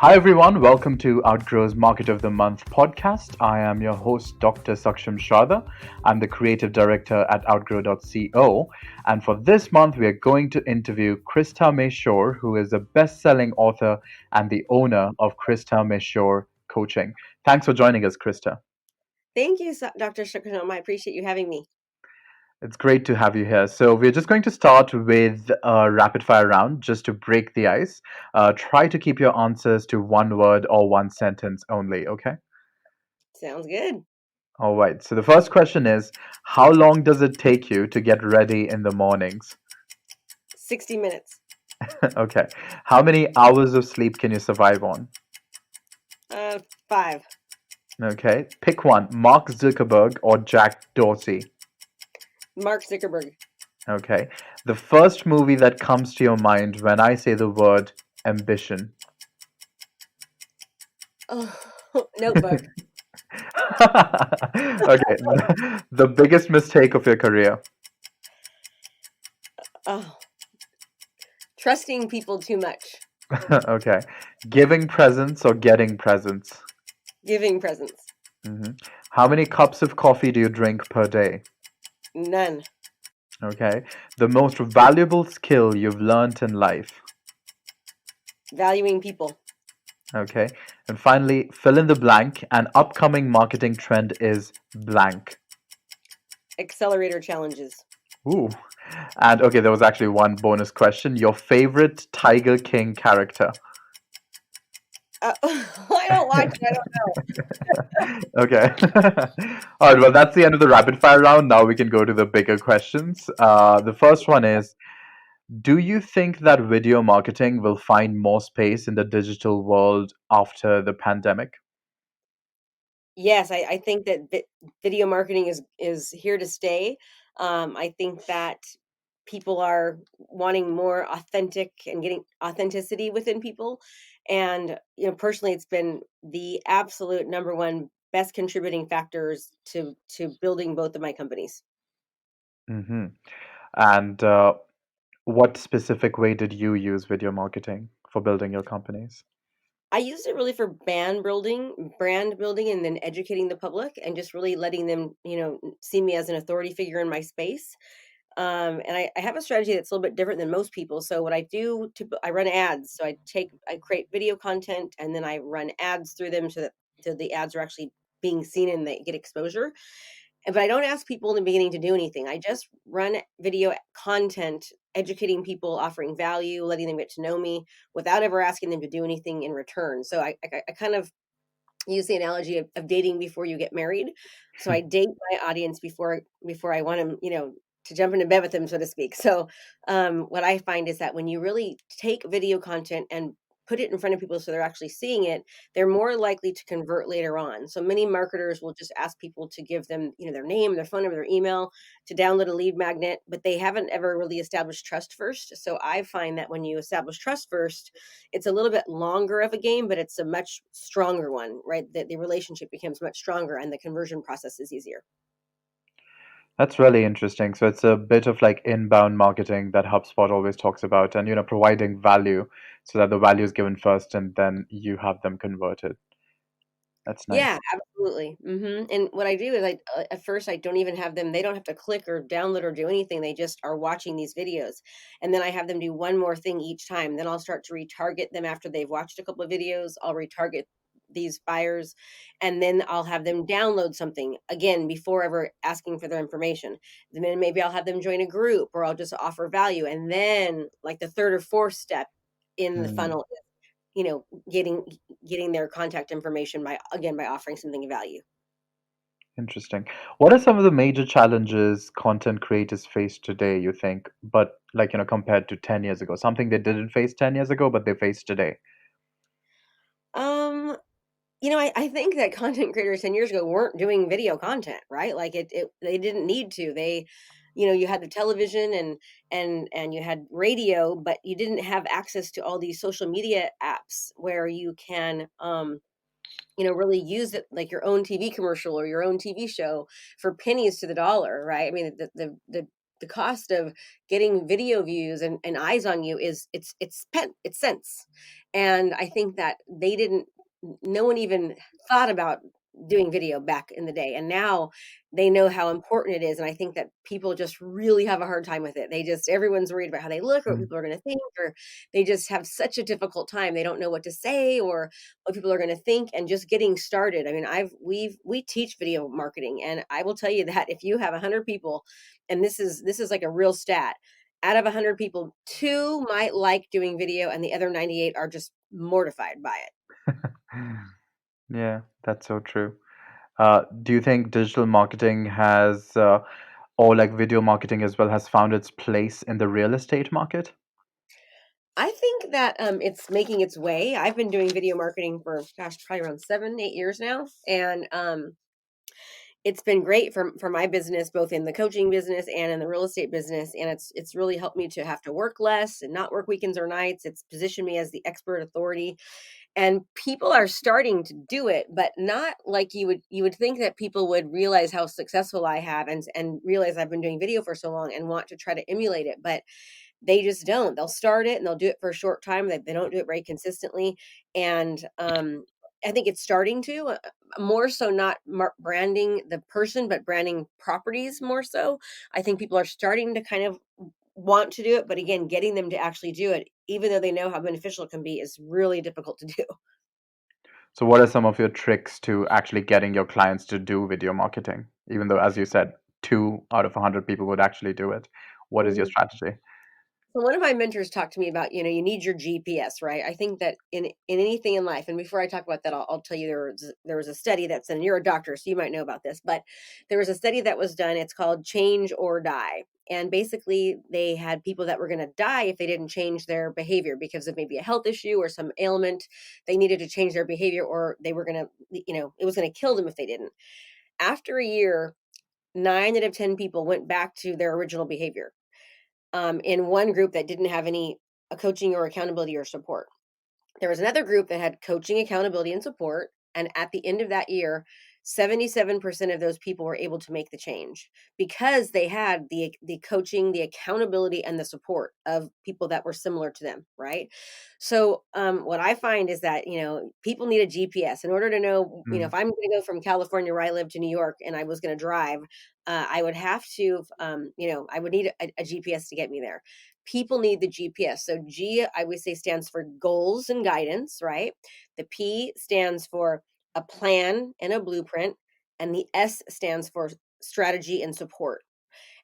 Hi, everyone. Welcome to Outgrow's Market of the Month podcast. I am your host, Dr. Saksham Shraddha. I'm the creative director at outgrow.co. And for this month, we are going to interview Krista Mashore, who is a best selling author and the owner of Krista Mashore Coaching. Thanks for joining us, Krista. Thank you, Dr. Shukranam. I appreciate you having me. It's great to have you here. So, we're just going to start with a rapid fire round just to break the ice. Try to keep your answers to one word or one sentence only, okay? Sounds good. All right. So the first question is, how long does it take you to get ready in the mornings? 60 minutes. Okay. How many hours of sleep can you survive on? 5. Okay. Pick one, Mark Zuckerberg or Jack Dorsey. Mark Zuckerberg. Okay. The first movie that comes to your mind when I say the word ambition. Oh, Notebook. Okay. The biggest mistake of your career. Oh, trusting people too much. Okay. Giving presents or getting presents. Giving presents. hmm How many cups of coffee do you drink per day? None. Okay. The most valuable skill you've learned in life. Valuing people. Okay. And finally, fill in the blank. An upcoming marketing trend is blank. Accelerator challenges. Ooh. And okay, there was actually one bonus question. Your favorite Tiger King character? I don't watch it. I don't know. Okay. All right. Well, that's the end of the rapid fire round. Now we can go to the bigger questions. The first one is, do you think that video marketing will find more space in the digital world after the pandemic? Yes, I think that video marketing is here to stay. I think that people are wanting more authentic and getting authenticity within people. And personally, it's been the absolute number one best contributing factors to building both of my companies. hmm And what specific way did you use video marketing for building your companies? I used it really for brand building, and then educating the public, and just really letting them, see me as an authority figure in my space. And I have a strategy that's a little bit different than most people. So what I do, I run ads. So I create video content, and then I run ads through them so the ads are actually being seen and they get exposure. But I don't ask people in the beginning to do anything. I just run video content, educating people, offering value, letting them get to know me without ever asking them to do anything in return. So I kind of use the analogy of dating before you get married. So I date my audience before I want them, to jump into bed with them, so to speak. So what I find is that when you really take video content and put it in front of people so they're actually seeing it, they're more likely to convert later on. So many marketers will just ask people to give them, their name, their phone number, their email, to download a lead magnet, but they haven't ever really established trust first. So I find that when you establish trust first, it's a little bit longer of a game, but it's a much stronger one, right? The relationship becomes much stronger and the conversion process is easier. That's really interesting. So it's a bit of like inbound marketing that HubSpot always talks about, and providing value so that the value is given first and then you have them converted. That's Yeah, nice. absolutely. And what I do is at first I don't even have them, they don't have to click or download or do anything. They just are watching these videos. And then I have them do one more thing each time. Then I'll start to retarget them after they've watched a couple of videos. I'll retarget these buyers, and then I'll have them download something again before ever asking for their information. Then maybe I'll have them join a group, or I'll just offer value. And then like the third or fourth step in the Hmm. funnel, you know, getting their contact information by offering something of value. Interesting. What are some of the major challenges content creators face today, you think, but like, compared to 10 years ago? Something they didn't face 10 years ago, but they face today. Um, I think that content creators 10 years ago weren't doing video content, right? Like it they didn't need to. You had the television and you had radio, but you didn't have access to all these social media apps where you can really use it like your own TV commercial or your own TV show for pennies to the dollar, right? I mean, the the cost of getting video views and eyes on you is it's cents. And I think that they didn't no one even thought about doing video back in the day, and now they know how important it is. And I think that people just really have a hard time with it. They just everyone's worried about how they look or what Mm. people are going to think, or they just have such a difficult time. They don't know what to say or what people are going to think. And just getting started, I mean, we teach video marketing, and I will tell you that if you have 100 people, and this is like a real stat, out of 100 people, 2 might like doing video and the other 98 are just mortified by it. Yeah, that's so true. Do you think digital marketing has, or like video marketing as well, has found its place in the real estate market? I think that it's making its way. I've been doing video marketing for, gosh, probably around 7, 8 years now, and it's been great for my business, both in the coaching business and in the real estate business. And it's really helped me to have to work less and not work weekends or nights. It's positioned me as the expert authority, and people are starting to do it, but not like you would think that people would realize how successful I have, and realize I've been doing video for so long and want to try to emulate it. But they just don't. They'll start it and they'll do it for a short time. They don't do it very consistently. And I think it's starting to more so, not branding the person, but branding properties more so. I think people are starting to kind of want to do it, but again, getting them to actually do it, even though they know how beneficial it can be, is really difficult to do. So, what are some of your tricks to actually getting your clients to do video marketing? Even though, as you said, 2 out of 100 people would actually do it. What is your Mhm. strategy? So one of my mentors talked to me about, you need your GPS, right? I think that in anything in life, and before I talk about that, I'll tell you there was a study that's, and you're a doctor, so you might know about this, but there was a study that was done. It's called Change or Die. And basically, they had people that were going to die if they didn't change their behavior because of maybe a health issue or some ailment. They needed to change their behavior, or they were going to, it was going to kill them if they didn't. After a year, 9 out of 10 people went back to their original behavior, in one group that didn't have any coaching or accountability or support. There was another group that had coaching, accountability, and support. And at the end of that year, 77% of those people were able to make the change because they had the coaching, the accountability, and the support of people that were similar to them, right? So what I find is that, people need a GPS in order to know, Mm. if I'm going to go from California where I live to New York and I was going to drive, I would have to, I would need a GPS to get me there. People need the GPS. So G, I would say, stands for goals and guidance, right? The P stands for a plan and a blueprint, and the S stands for strategy and support.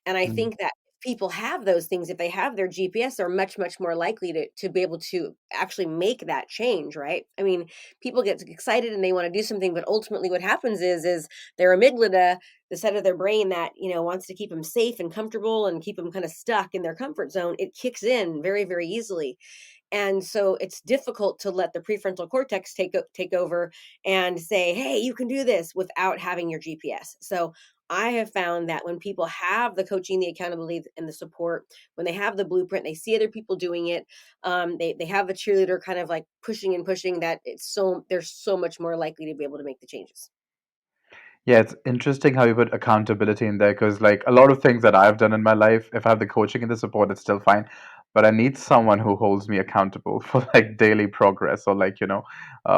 And I Mm. think that people have those things. If they have their GPS, they're much, much more likely to be able to actually make that change, right? I mean, people get excited and they want to do something, but ultimately what happens is their amygdala, the side of their brain that, wants to keep them safe and comfortable and keep them kind of stuck in their comfort zone, it kicks in very, very easily. And so it's difficult to let the prefrontal cortex take over and say, "Hey, you can do this," without having your GPS. So I have found that when people have the coaching, the accountability, and the support, when they have the blueprint, they see other people doing it. They have a cheerleader kind of like pushing and pushing. That they're so much more likely to be able to make the changes. Yeah, it's interesting how you put accountability in there because, like, a lot of things that I've done in my life, if I have the coaching and the support, it's still fine. But I need someone who holds me accountable for like daily progress or like,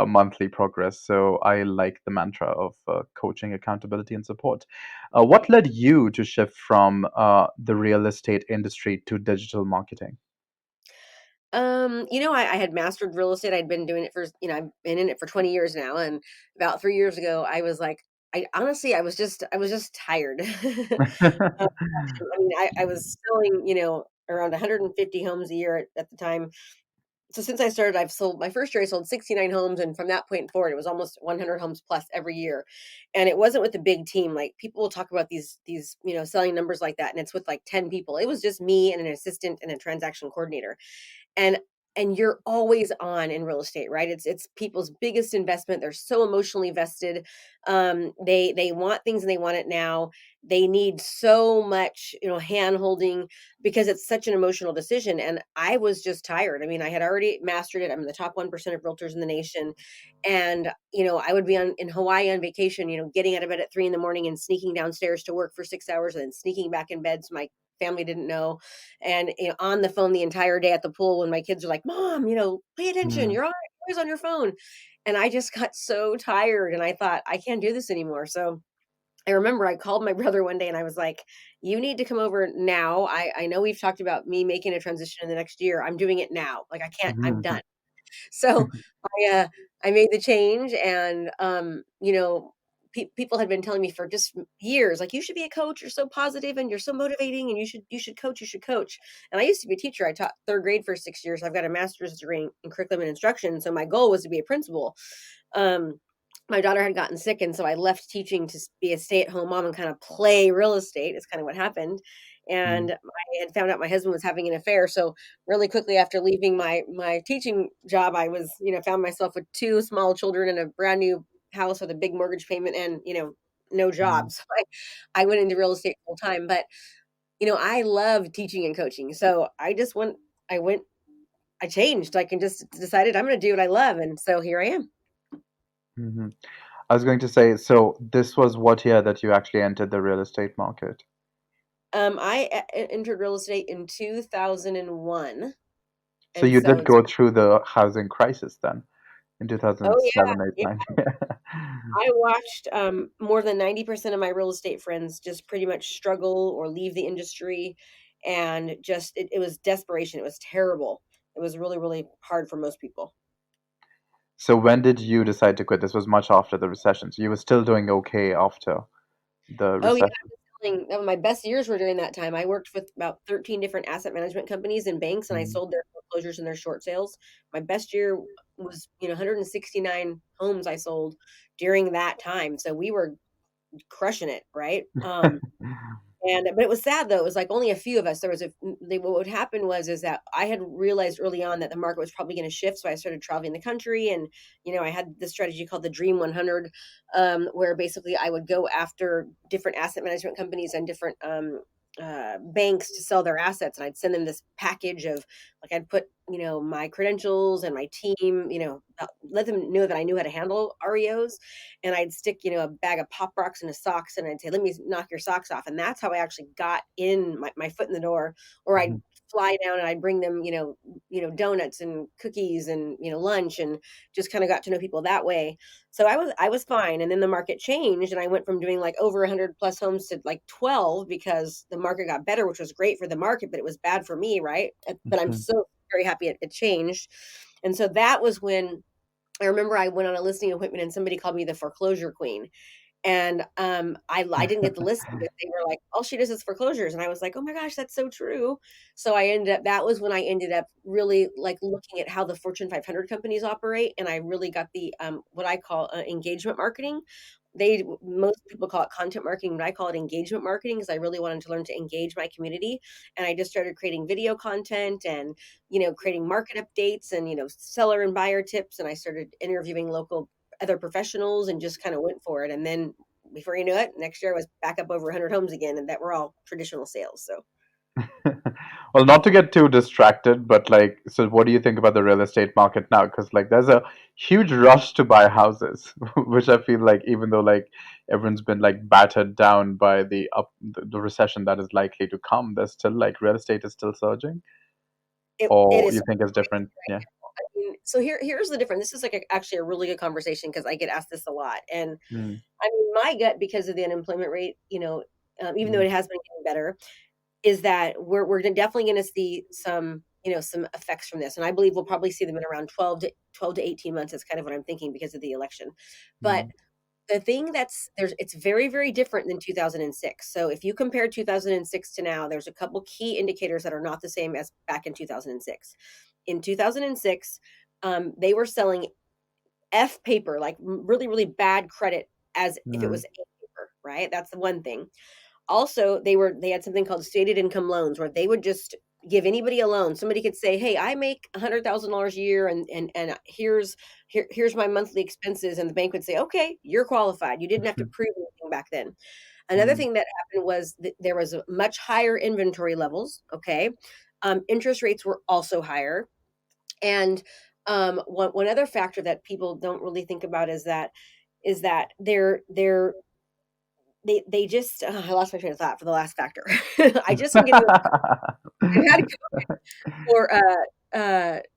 monthly progress. So I like the mantra of coaching, accountability, and support. What led you to shift from the real estate industry to digital marketing? I had mastered real estate. I'd been doing it for, I've been in it for 20 years now. And about 3 years ago, I was like, I was just tired. I mean, I was selling, around 150 homes a year at the time. So since I started, I've sold my first year, I sold 69 homes. And from that point forward, it was almost 100 homes plus every year. And it wasn't with a big team. Like people will talk about these, selling numbers like that. And it's with like 10 people. It was just me and an assistant and a transaction coordinator. And you're always on in real estate, right? It's people's biggest investment. They're so emotionally vested. They want things and they want it now. They need so much, hand holding, because it's such an emotional decision. And I was just tired. I mean, I had already mastered it. I'm in the top 1% of realtors in the nation. And, I would be in Hawaii on vacation, getting out of bed at 3 in the morning and sneaking downstairs to work for 6 hours and then sneaking back in bed so my family didn't know. And on the phone the entire day at the pool when my kids are like, "Mom, pay attention. Mm, Always on your phone." And I just got so tired and I thought, I can't do this anymore. So I remember I called my brother one day and I was like, "You need to come over now. I know we've talked about me making a transition in the next year. I'm doing it now. Like I can't, I'm mhm, done." So I made the change, and people had been telling me for just years, like, "You should be a coach. You're so positive and you're so motivating, and you should coach. You should coach." And I used to be a teacher. I taught third grade for 6 years. I've got a master's degree in curriculum and instruction. So my goal was to be a principal. Um, my daughter had gotten sick, and so I left teaching to be a stay-at-home mom and kind of play real estate. Is kind of what happened. mm, And I had found out my husband was having an affair, so really quickly after leaving my teaching job, I was, found myself with two small children in a brand new house with a big mortgage payment and, no mm, job. So I went into real estate full time, but I love teaching and coaching. So I went, I changed, like, and just decided I'm going to do what I love. And so here I am. mhm. I was going to say, so this was what year that you actually entered the real estate market? I entered real estate in 2001. So And you so did it's, go through the housing crisis then in oh yeah. 2007, 8, 9. I watched, more than 90% of my real estate friends just pretty much struggle or leave the industry, and just it was desperation, it was terrible. It was really, really hard for most people. So when did you decide to quit? This was much after the recession. So you were still doing okay after the Oh, yeah, I recession. was my best years were during that time. I worked with about 13 different asset management companies and banks, and I Mm. sold their foreclosures and their short sales. My best year was, 169 homes I sold during that time, so we were crushing it, right? But it was sad though, it was, like, only a few of us. There was a they what would happen was is that I had realized early on that the market was probably gonna shift, so I started traveling the country, and, I had this strategy called the Dream 100, where basically I would go after different asset management companies and different, banks to sell their assets, and I'd send them this package of, like, I'd put, my credentials and my team, let them know that I knew how to handle REOs, and I'd stick, a bag of Pop Rocks in his socks, and I'd say, "Let me knock your socks off." And that's how I actually got in my foot in the door. Or I'd Mhm. fly down and I'd bring them, donuts and cookies and, lunch, and just kind of got to know people that way. So I was fine. And then the market changed and I went from doing like over 100 plus homes to like 12 because the market got better, which was great for the market, but it was bad for me, right? But I'm Mhm. so very happy it changed. And so that was when I remember I went on a listing appointment and somebody called me the foreclosure queen. And, I didn't get the listing, but they were like, "All she does is foreclosures." And I was like, "Oh my gosh, that's so true." So I ended up that was when I ended up really, like, looking at how the Fortune 500 companies operate, and I really got the, what I call, engagement marketing. Most people call it content marketing, but I call it engagement marketing because I really wanted to learn to engage my community, and I just started creating video content and, creating market updates and, seller and buyer tips, and I started interviewing local other professionals and just kind of went for it. And then before you know it, next year I was back up over 100 homes again, and that were all traditional sales. So Well, not to get too distracted, but like, so what do you think about the real estate market now? Because like, there's a huge rush to buy houses, which I feel like even though like everyone's been like battered down by the recession that is likely to come, there's still like real estate is still surging, it or is you so think it's crazy different? right Yeah. now. I mean, so here's the difference. This is like actually a really good conversation because I get asked this a lot. And Mm, I mean, my gut, because of the unemployment rate, even though mm, it has been getting better, is that we're definitely going to see some effects from this, and I believe we'll probably see them in around 12 to 18 months. Is kind of what I'm thinking because of the election. But mm, the thing it's very, very different than 2006. So if you compare 2006 to now, there's a couple key indicators that are not the same as back in 2006. In 2006, they were selling F paper, like really, really bad credit, as if it was mm, A paper, right? That's the one thing. Also, they had something called stated income loans where they would just give anybody a loan. Somebody could say, "Hey, I make $100,000 a year, and here's my monthly expenses," and the bank would say, "Okay, you're qualified." You didn't have to prove anything back then. Another mm, thing that happened was there was a much higher inventory levels. Okay, interest rates were also higher, and one other factor that people don't really think about is that they just I lost my train of thought for the last factor. I just am getting I've had for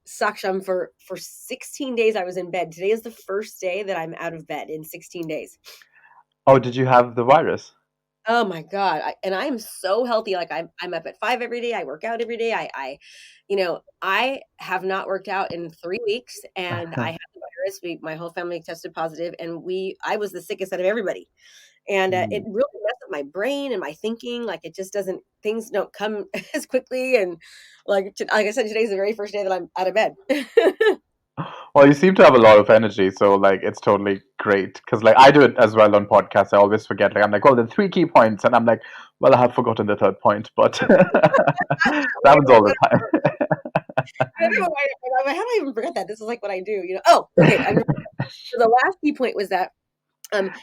Saksham for 16 days. I was in bed. Today is the first day that I'm out of bed in 16 days. Oh, did you have the virus? Oh my God. And I'm so healthy. Like I'm up at 5 every day. I work out every day. I have not worked out in 3 weeks, and I had the virus. My whole family tested positive, and I was the sickest out of everybody. And it Mm. really messed up my brain and my thinking. Like it just doesn't, things don't come as quickly. And like I said, today's the very first day that I'm out of bed. Well, you seem to have a lot of energy, so like it's totally great. Because like I do it as well on podcasts. I always forget. Like I'm like, oh, the three key points, and I'm like, well, I have forgotten the third point, but that happens all the time. I don't know why, how do I even forget that? This is like what I do, Oh, okay. So the last key point was that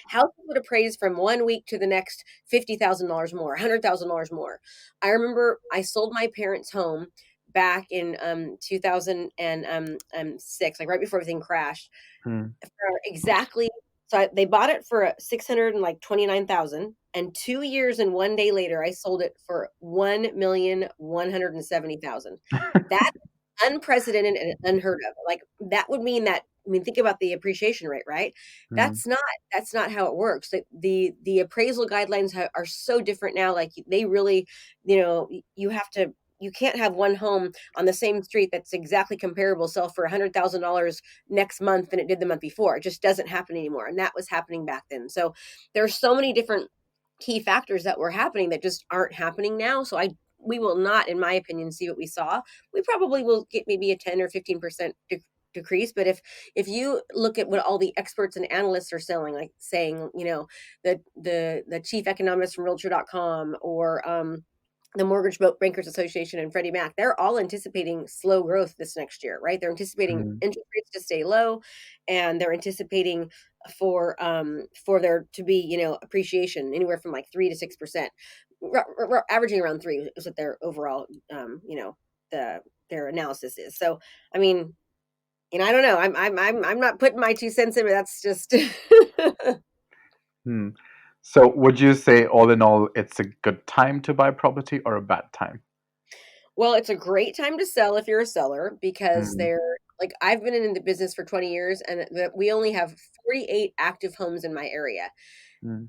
houses would appraise from 1 week to the next $50,000 more, $100,000 more. I remember I sold my parents' home back in 2006, like right before everything crashed, Hmm. for exactly. So they bought it for 629,000, and 2 years and 1 day later, I sold it for 1,170,000. That's unprecedented and unheard of. Like that would mean that. I mean, think about the appreciation rate, right? Hmm. That's not that's not how it works. The appraisal guidelines are so different now. Like they really, you have to. You can't have one home on the same street that's exactly comparable sell for $100,000 next month than it did the month before. It just doesn't happen anymore. And that was happening back then. So there's so many different key factors that were happening that just aren't happening now. So we will not, in my opinion, see what we saw. We probably will get maybe a 10 or 15% decrease. But if you look at what all the experts and analysts are saying, the chief economist from realtor.com, or the Mortgage Bankers Association and Freddie Mac, they're all anticipating slow growth this next year, right? They're anticipating Hmm. interest rates to stay low, and they're anticipating for there to be, appreciation anywhere from like 3 to 6%, averaging around 3 is what their overall, their analysis is. So, I mean, I don't know. I'm not putting my 2 cents in, but that's just. Hmm. So, would you say, all in all, it's a good time to buy property or a bad time? Well, it's a great time to sell if you're a seller, because Hmm. they're like, I've been in the business for 20 years, and we only have 48 active homes in my area. Hmm.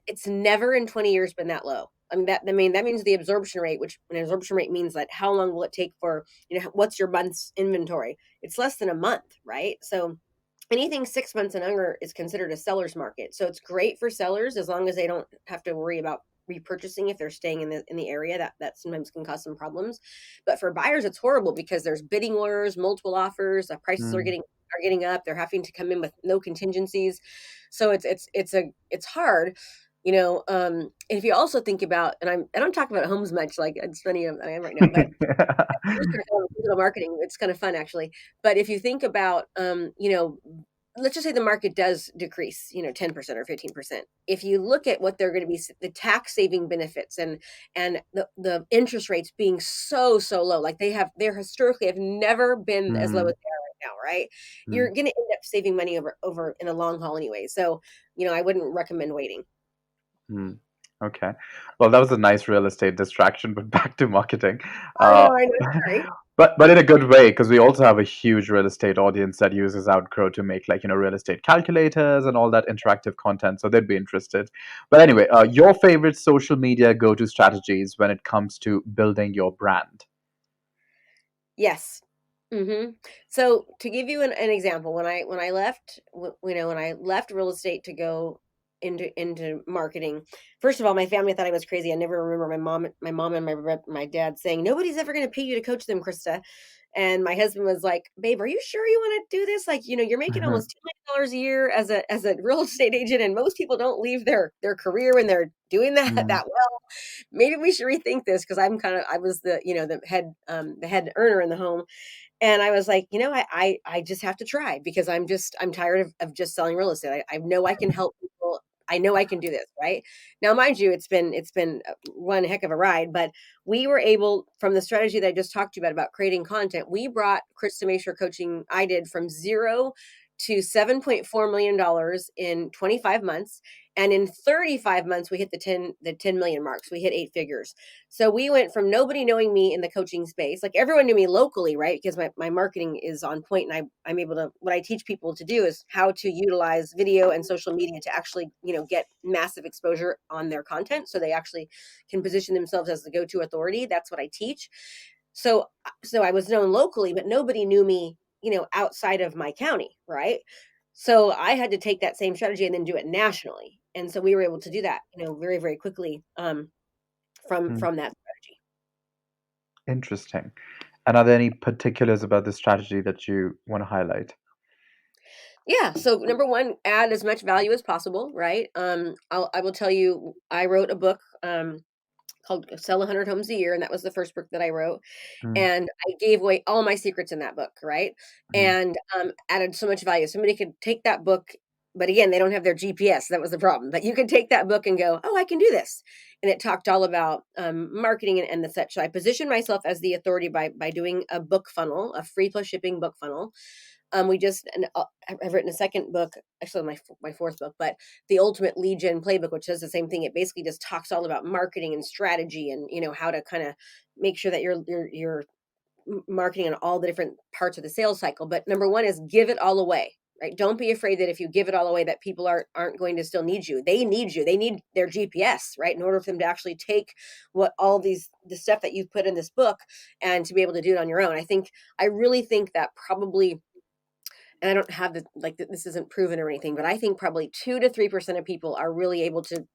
It's never in 20 years been that low. That means the absorption rate, which an absorption rate means that how long will it take for, what's your month's inventory? It's less than a month, right? So anything 6 months and under is considered a seller's market. So it's great for sellers as long as they don't have to worry about repurchasing if they're staying in the area. That sometimes can cause some problems. But for buyers, it's horrible because there's bidding wars, multiple offers, prices are Hmm. getting up. They're having to come in with no contingencies. So it's hard. If you also think about, and I don't talk about homes much, like it's funny I am right now, but digital marketing, it's kind of fun actually. But if you think about, let's just say the market does decrease, 10% or 15%. If you look at what they're going to be, the tax saving benefits, and the interest rates being so low, like they're historically have never been as low as Hmm. they are right now, right? Hmm. You're going to end up saving money over in a long haul anyway. So, I wouldn't recommend waiting. Hmm. Okay. Well, that was a nice real estate distraction, but back to marketing. Uh, I know. Sorry. but in a good way, because we also have a huge real estate audience that uses Outgrow to make, like, real estate calculators and all that interactive content. So they'd be interested. But anyway, your favorite social media go-to strategies when it comes to building your brand. Yes. So to give you an example, when I left, when I left real estate to go into marketing, first of all, my family thought I was crazy. I never remember my mom and my dad saying, "Nobody's ever going to pay you to coach them, Krista." And my husband was like, "Babe, are you sure you want to do this? Like, you're making almost $2 million a year as a real estate agent, and most people don't leave their career when they're doing that Mm. that well. Maybe we should rethink this." Because I was the head earner in the home, and I was like, I just have to try, because I'm tired of just selling real estate. I know I can help people. I know I can do this, right? Now, mind you, it's been one heck of a ride, but we were able, from the strategy that I just talked to you about creating content, we brought Krista Mashore coaching, I did, from zero to $7.4 million in 25 months. And in 35 months, we hit the 10 million marks. We hit 8 figures. So we went from nobody knowing me in the coaching space. Like everyone knew me locally, right? Because my marketing is on point, and I'm able to, what I teach people to do is how to utilize video and social media to actually, get massive exposure on their content. So they actually can position themselves as the go-to authority. That's what I teach. So I was known locally, but nobody knew me, outside of my county, right? So I had to take that same strategy and then do it nationally. And so we were able to do that, very, very quickly, Mm, from that strategy. interesting. And are there any particulars about the strategy that you want to highlight? Yeah. So number one, add as much value as possible, right? I will tell you, I wrote a book called Sell 100 Homes a Year, and that was the first book that I wrote. Mm, And I gave away all my secrets in that book, right? mm, And added so much value. Somebody could take that book, but again, they don't have their GPS. That was the problem. But you could take that book and go, "Oh, I can do this." And it talked all about marketing and the such. So I positioned myself as the authority by doing a book funnel, a free plus shipping book funnel. We just and I've written a second book, actually my fourth book, but the Ultimate Lead Gen Playbook, which does the same thing. It basically just talks all about marketing and strategy, and how to kind of make sure that you're marketing on all the different parts of the sales cycle. But number one is give it all away. Right? Don't be afraid that if you give it all away, that people aren't going to still need you. They need you. They need their GPS, right? In order for them to actually take what all the stuff that you've put in this book and to be able to do it on your own. I really think that probably, and I don't have this isn't proven or anything, but I think probably 2 to 3% of people are really able to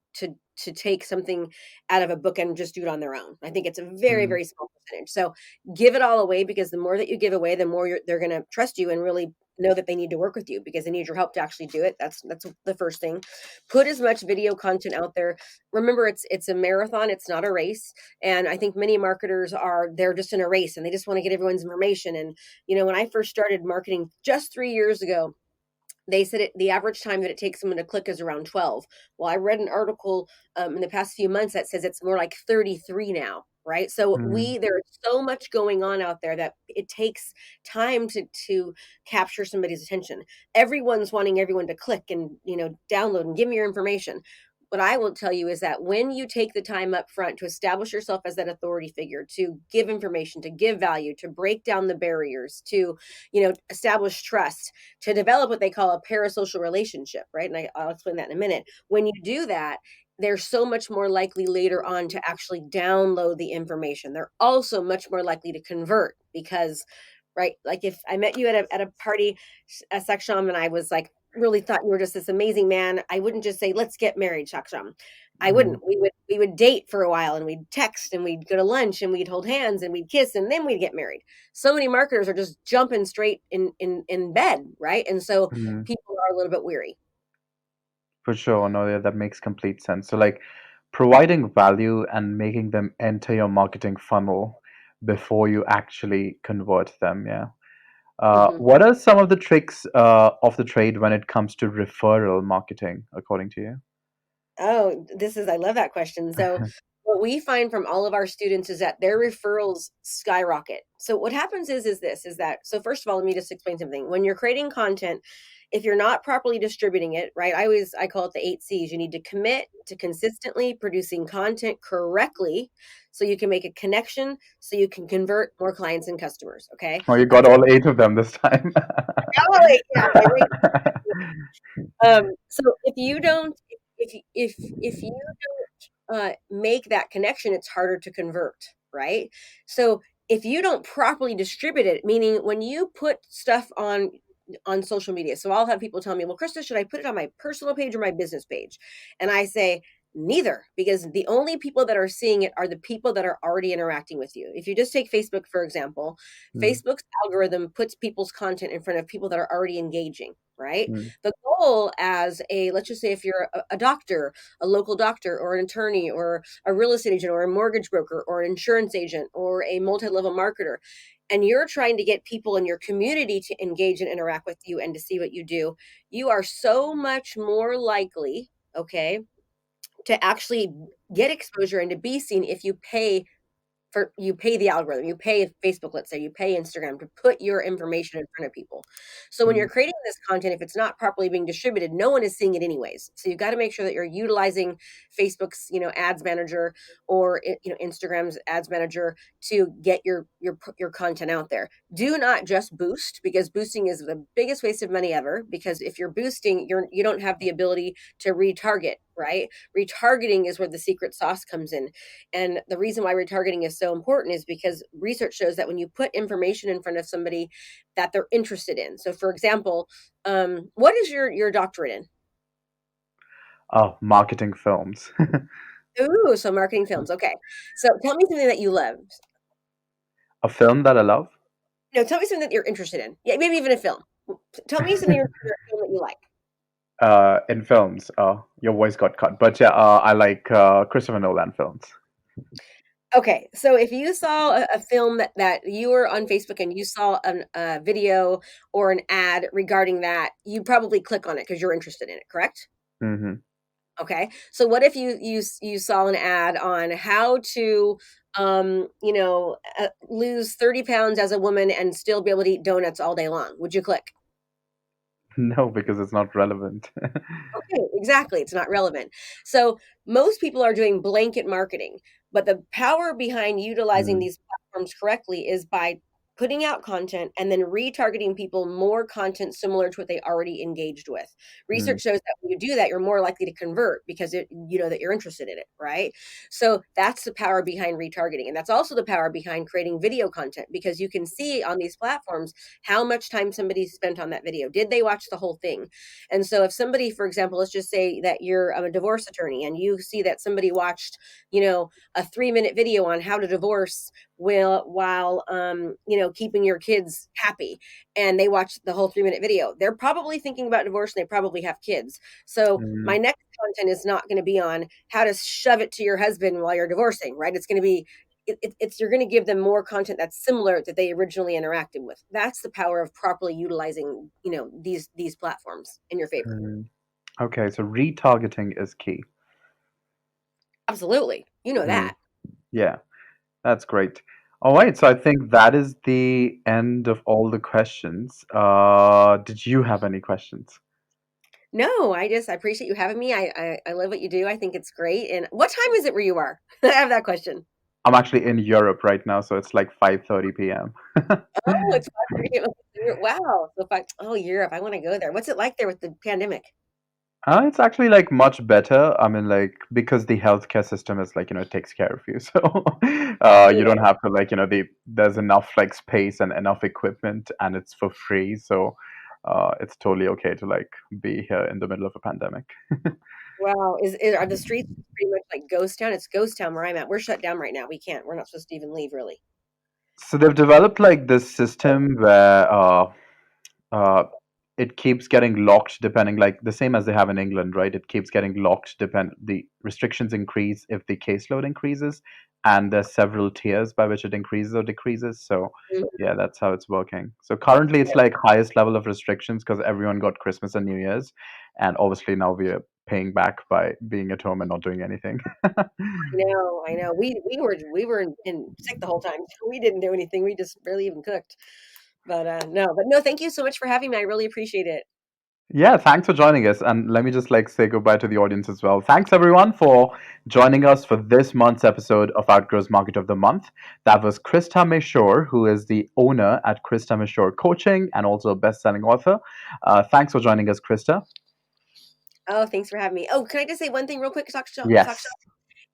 take something out of a book and just do it on their own. I think it's a very, mm, very small percentage. So give it all away, because the more that you give away, the more they're going to trust you and really know that they need to work with you because they need your help to actually do it. That's the first thing. Put as much video content out there. Remember, it's a marathon. It's not a race. And I think many marketers they're just in a race and they just want to get everyone's information. And when I first started marketing just 3 years ago, they said the average time that it takes someone to click is around 12. Well, I read an article in the past few months that says it's more like 33 now, right? So mm, there's so much going on out there that it takes time to capture somebody's attention. Everyone's wanting everyone to click and download and give me your information. What I will tell you is that when you take the time up front to establish yourself as that authority figure, to give information, to give value, to break down the barriers, to establish trust, to develop what they call a parasocial relationship, right? And I'll explain that in a minute. When you do that, they're so much more likely later on to actually download the information. They're also much more likely to convert because, right, like if I met you at a party, a Saksham, and I was like, really thought you were just this amazing man, I wouldn't just say, let's get married, Saksham. I mm, wouldn't. We would date for a while, and we'd text, and we'd go to lunch, and we'd hold hands, and we'd kiss, and then we'd get married. So many marketers are just jumping straight in bed, right? And so mm. people are a little bit weary. For sure. No, yeah, that makes complete sense. So, like, providing value and making them enter your marketing funnel before you actually convert them. Yeah. Mhm. What are some of the tricks of the trade when it comes to referral marketing, according to you? Oh, I love that question. So, what we find from all of our students is that their referrals skyrocket. So, what happens is that, so first of all, let me just explain something. When you're creating content, if you're not properly distributing it, right? I call it the 8 C's. You need to commit to consistently producing content correctly so you can make a connection, so you can convert more clients and customers. Okay. Oh, you got all eight of them this time. Oh, yeah, my rate. So if you don't make that connection, it's harder to convert, right? So if you don't properly distribute it, meaning when you put stuff on social media, so I'll have people tell me, "Well, Krista, should I put it on my personal page or my business page?" And I say, neither, because the only people that are seeing it are the people that are already interacting with you. If you just take Facebook, for example, Mm, Facebook's algorithm puts people's content in front of people that are already engaging, right? mm, The goal as let's just say if you're a doctor, a local doctor or an attorney or a real estate agent or a mortgage broker or an insurance agent or a multi-level marketer, and you're trying to get people in your community to engage and interact with you and to see what you do, you are so much more likely, okay, to actually get exposure and to be seen if you pay you pay the algorithm, you pay Facebook, let's say, you pay Instagram to put your information in front of people. So when Mm, you're creating this content, if it's not properly being distributed, no one is seeing it anyways. So you've got to make sure that you're utilizing Facebook's, ads manager, or Instagram's ads manager to get your content out there. Do not just boost, because boosting is the biggest waste of money ever, because if you're boosting, you don't have the ability to retarget, right? Retargeting is where the secret sauce comes in. And the reason why retargeting is so important is because research shows that when you put information in front of somebody that they're interested in. So for example, what is your doctorate in? oh, marketing films. Ooh, so marketing films. Okay. So tell me something that you love. A film that I love. No, tell me something that you're interested in. Yeah, maybe even a film. Tell me something you're a film that you like. In films, your voice got cut, but yeah, I like Christopher Nolan films. Okay, so if you saw a film that you were on Facebook and you saw a video or an ad regarding that, you'd probably click on it because you're interested in it, correct? Hmm. Okay, so what if you saw an ad on how to lose 30 pounds as a woman and still be able to eat donuts all day long? Would you click? No, because it's not relevant. Okay, exactly. It's not relevant. So most people are doing blanket marketing, but the power behind utilizing Mm, these platforms correctly is by putting out content and then retargeting people more content similar to what they already engaged with. mm, Research shows that when you do that, you're more likely to convert because you know that you're interested in it, right? So that's the power behind retargeting. And that's also the power behind creating video content, because you can see on these platforms how much time somebody spent on that video. Did they watch the whole thing? And so if somebody, for example, let's just say that you're a divorce attorney and you see that somebody watched, a 3-minute video on how to divorce while keeping your kids happy, and they watch the whole 3-minute video, they're probably thinking about divorce and they probably have kids. So my mm, next content is not going to be on how to shove it to your husband while you're divorcing, right? It's going to be it's you're going to give them more content that's similar that they originally interacted with. That's the power of properly utilizing these platforms in your favor. mm. Okay, so retargeting is key. Absolutely, you know Mm, that. yeah, that's great. All right, so I think that is the end of all the questions. Did you have any questions? No, I appreciate you having me. I love what you do. I think it's great. And what time is it where you are? I have that question. I'm actually in Europe right now, so it's like 5:30 p.m. Oh, it's 5:30. Wow. So oh, Europe. I want to go there. What's it like there with the pandemic? It's actually like much better. I mean, like because the healthcare system is like, it takes care of you. So you don't have to like, there's enough like space and enough equipment and it's for free. So it's totally okay to like be here in the middle of a pandemic. Wow. Are the streets pretty much like ghost town? It's ghost town where I'm at. We're shut down right now. We can't. We're not supposed to even leave, really. So they've developed like this system where uh, it keeps getting locked depending, like the same as they have in England, right? It keeps getting locked the restrictions increase if the caseload increases, and there's several tiers by which it increases or decreases. So Mhm. yeah, that's how it's working. So currently it's like highest level of restrictions because everyone got Christmas and New Year's, and obviously now we are paying back by being at home and not doing anything. I know, I know. We were in sick the whole time. We didn't do anything. We just barely even cooked. But no, thank you so much for having me. I really appreciate it. Yeah, thanks for joining us. And let me just like say goodbye to the audience as well. Thanks everyone for joining us for this month's episode of Outgrow's Market of the Month. That was Krista Mashore, who is the owner at Krista Mashore Coaching and also a best-selling author. Thanks for joining us, Krista. Oh, thanks for having me. Oh, can I just say one thing real quick, Talk Yes.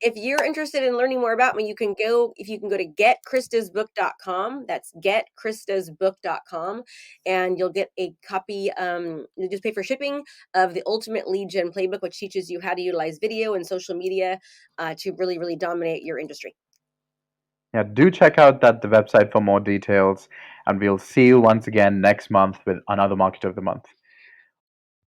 if you're interested in learning more about me, you can go to getkristasbook.com. That's getkristasbook.com, and you'll get a copy. You just pay for shipping of the Ultimate Lead Gen Playbook, which teaches you how to utilize video and social media to really, really dominate your industry. Yeah, do check out the website for more details. And we'll see you once again next month with another Market of the Month.